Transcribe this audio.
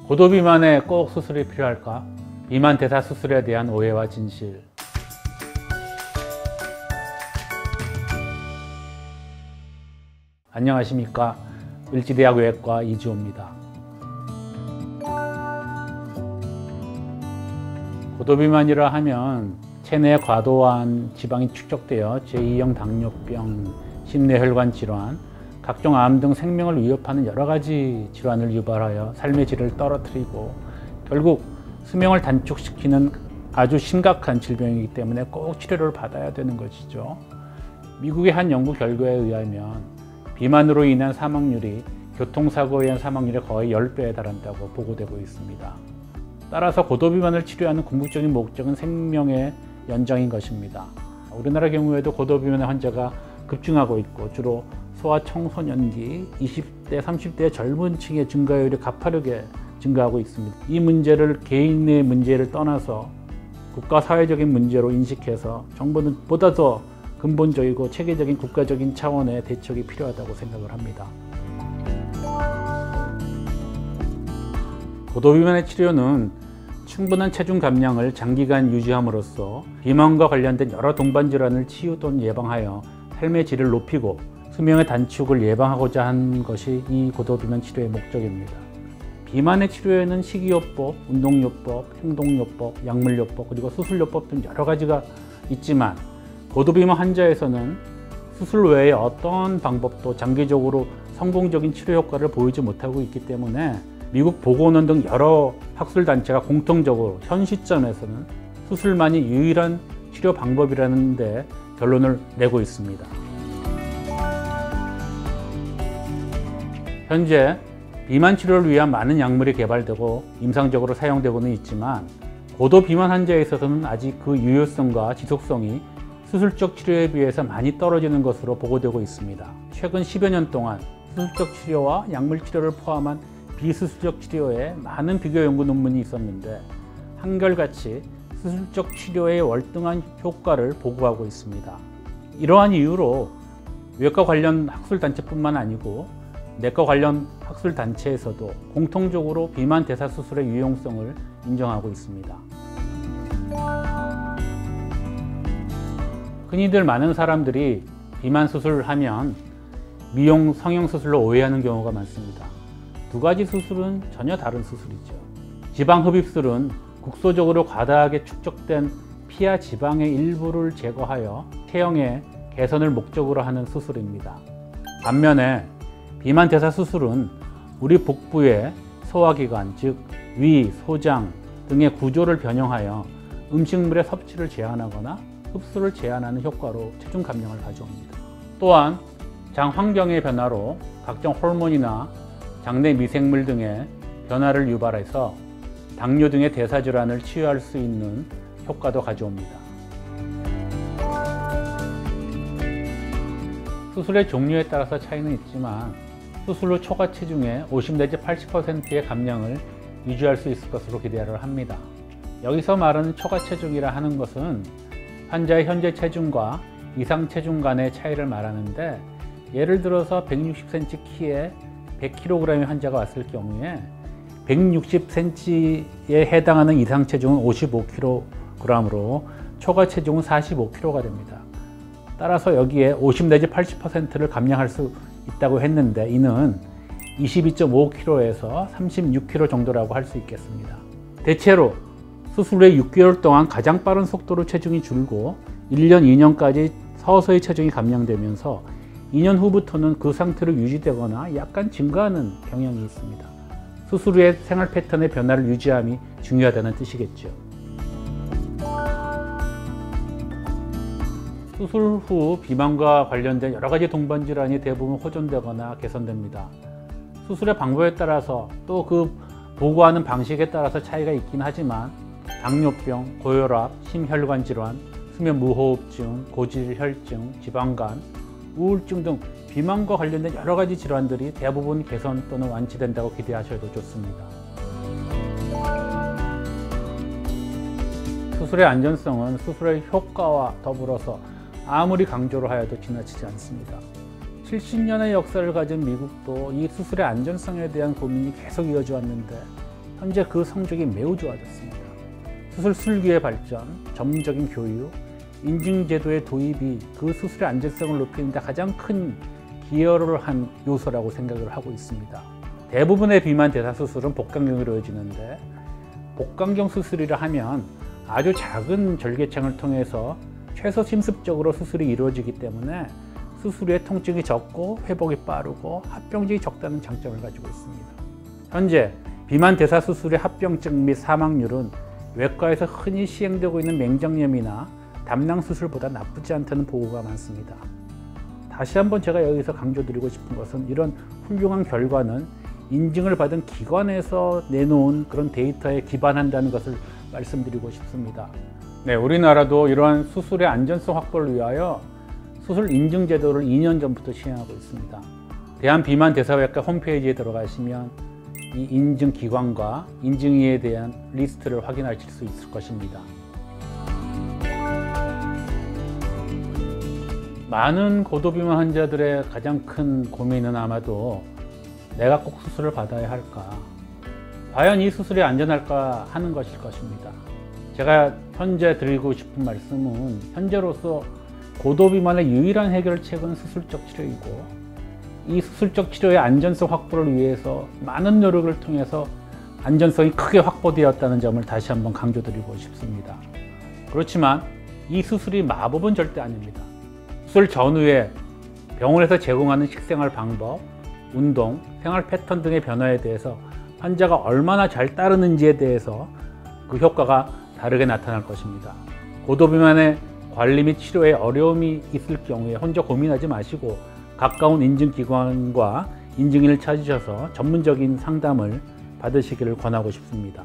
고도 비만에 꼭 수술이 필요할까? 비만 대사 수술에 대한 오해와 진실. 안녕하십니까? 을지대학 외과 이지호입니다. 고도 비만이라 하면 체내에 과도한 지방이 축적되어 제2형 당뇨병, 심내혈관 질환, 각종 암 등 생명을 위협하는 여러 가지 질환을 유발하여 삶의 질을 떨어뜨리고 결국 수명을 단축시키는 아주 심각한 질병이기 때문에 꼭 치료를 받아야 되는 것이죠. 미국의 한 연구 결과에 의하면 비만으로 인한 사망률이 교통사고에 의한 사망률의 거의 10배에 달한다고 보고되고 있습니다. 따라서 고도비만을 치료하는 궁극적인 목적은 생명의 연장인 것입니다. 우리나라 경우에도 고도비만 환자가 급증하고 있고 주로 소아 청소년기, 20대, 30대 젊은 층의 증가율이 가파르게 증가하고 있습니다. 이 문제를 개인의 문제를 떠나서 국가 사회적인 문제로 인식해서 정부는 보다 더 근본적이고 체계적인 국가적인 차원의 대책이 필요하다고 생각을 합니다. 고도비만의 치료는 충분한 체중 감량을 장기간 유지함으로써 비만과 관련된 여러 동반 질환을 치유 또는 예방하여 삶의 질을 높이고 수명의 단축을 예방하고자 한 것이 이 고도비만 치료의 목적입니다. 비만의 치료에는 식이요법, 운동요법, 행동요법, 약물요법, 그리고 수술요법 등 여러 가지가 있지만 고도비만 환자에서는 수술 외에 어떤 방법도 장기적으로 성공적인 치료 효과를 보이지 못하고 있기 때문에 미국 보건원 등 여러 학술단체가 공통적으로 현 시점에서는 수술만이 유일한 치료 방법이라는 데 결론을 내고 있습니다. 현재 비만 치료를 위한 많은 약물이 개발되고 임상적으로 사용되고는 있지만 고도 비만 환자에 있어서는 아직 그 유효성과 지속성이 수술적 치료에 비해서 많이 떨어지는 것으로 보고되고 있습니다. 최근 10여 년 동안 수술적 치료와 약물 치료를 포함한 비수술적 치료에 많은 비교 연구 논문이 있었는데 한결같이 수술적 치료의 월등한 효과를 보고하고 있습니다. 이러한 이유로 외과 관련 학술단체뿐만 아니고 내과 관련 학술단체에서도 공통적으로 비만 대사 수술의 유용성을 인정하고 있습니다. 흔히들 많은 사람들이 비만 수술하면 미용 성형 수술로 오해하는 경우가 많습니다. 두 가지 수술은 전혀 다른 수술이죠. 지방 흡입술은 국소적으로 과다하게 축적된 피하 지방의 일부를 제거하여 체형의 개선을 목적으로 하는 수술입니다. 반면에 비만 대사 수술은 우리 복부의 소화기관, 즉 위, 소장 등의 구조를 변형하여 음식물의 섭취를 제한하거나 흡수를 제한하는 효과로 체중 감량을 가져옵니다. 또한 장 환경의 변화로 각종 호르몬이나 장내 미생물 등의 변화를 유발해서 당뇨 등의 대사 질환을 치유할 수 있는 효과도 가져옵니다. 수술의 종류에 따라서 차이는 있지만 수술 후 초과 체중의 50 내지 80%의 감량을 유지할 수 있을 것으로 기대를 합니다. 여기서 말하는 초과 체중이라 하는 것은 환자의 현재 체중과 이상 체중 간의 차이를 말하는데 예를 들어서 160cm 키에 100kg의 환자가 왔을 경우에 160cm에 해당하는 이상 체중은 55kg으로 초과 체중은 45kg가 됩니다. 따라서 여기에 50 내지 80%를 감량할 수 있다고 했는데 이는 22.5kg에서 36kg 정도라고 할 수 있겠습니다. 대체로 수술 후 6개월 동안 가장 빠른 속도로 체중이 줄고 1년, 2년까지 서서히 체중이 감량되면서 2년 후부터는 그 상태로 유지되거나 약간 증가하는 경향이 있습니다. 수술 후의 생활 패턴의 변화를 유지함이 중요하다는 뜻이겠죠. 수술 후 비만과 관련된 여러 가지 동반 질환이 대부분 호전되거나 개선됩니다. 수술의 방법에 따라서 또 그 보고하는 방식에 따라서 차이가 있긴 하지만 당뇨병, 고혈압, 심혈관 질환, 수면 무호흡증, 고지혈증, 지방간, 우울증 등 비만과 관련된 여러 가지 질환들이 대부분 개선 또는 완치된다고 기대하셔도 좋습니다. 수술의 안전성은 수술의 효과와 더불어서 아무리 강조를 하여도 지나치지 않습니다. 70년의 역사를 가진 미국도 이 수술의 안전성에 대한 고민이 계속 이어져 왔는데 현재 그 성적이 매우 좋아졌습니다. 수술 설계의 발전, 전문적인 교육, 인증제도의 도입이 그 수술의 안전성을 높이는 데 가장 큰 기여를 한 요소라고 생각을 하고 있습니다. 대부분의 비만 대사 수술은 복강경으로 이루어지는데 복강경 수술이라 하면 아주 작은 절개창을 통해서 최소 심습적으로 수술이 이루어지기 때문에 수술 후에 통증이 적고 회복이 빠르고 합병증이 적다는 장점을 가지고 있습니다. 현재 비만 대사 수술의 합병증 및 사망률은 외과에서 흔히 시행되고 있는 맹장염이나 담낭 수술보다 나쁘지 않다는 보고가 많습니다. 다시 한번 제가 여기서 강조드리고 싶은 것은 이런 훌륭한 결과는 인증을 받은 기관에서 내놓은 그런 데이터에 기반한다는 것을 말씀드리고 싶습니다. 네, 우리나라도 이러한 수술의 안전성 확보를 위하여 수술 인증 제도를 2년 전부터 시행하고 있습니다. 대한비만대사외과 홈페이지에 들어가시면 이 인증 기관과 인증위에 대한 리스트를 확인하실 수 있을 것입니다. 많은 고도비만 환자들의 가장 큰 고민은 아마도 내가 꼭 수술을 받아야 할까? 과연 이 수술이 안전할까 하는 것일 것입니다. 제가 현재 드리고 싶은 말씀은 현재로서 고도비만의 유일한 해결책은 수술적 치료이고 이 수술적 치료의 안전성 확보를 위해서 많은 노력을 통해서 안전성이 크게 확보되었다는 점을 다시 한번 강조드리고 싶습니다. 그렇지만 이 수술이 마법은 절대 아닙니다. 수술 전후에 병원에서 제공하는 식생활 방법, 운동, 생활 패턴 등의 변화에 대해서 환자가 얼마나 잘 따르는지에 대해서 그 효과가 다르게 나타날 것입니다. 고도비만의 관리 및 치료에 어려움이 있을 경우에 혼자 고민하지 마시고 가까운 인증기관과 인증인을 찾으셔서 전문적인 상담을 받으시기를 권하고 싶습니다.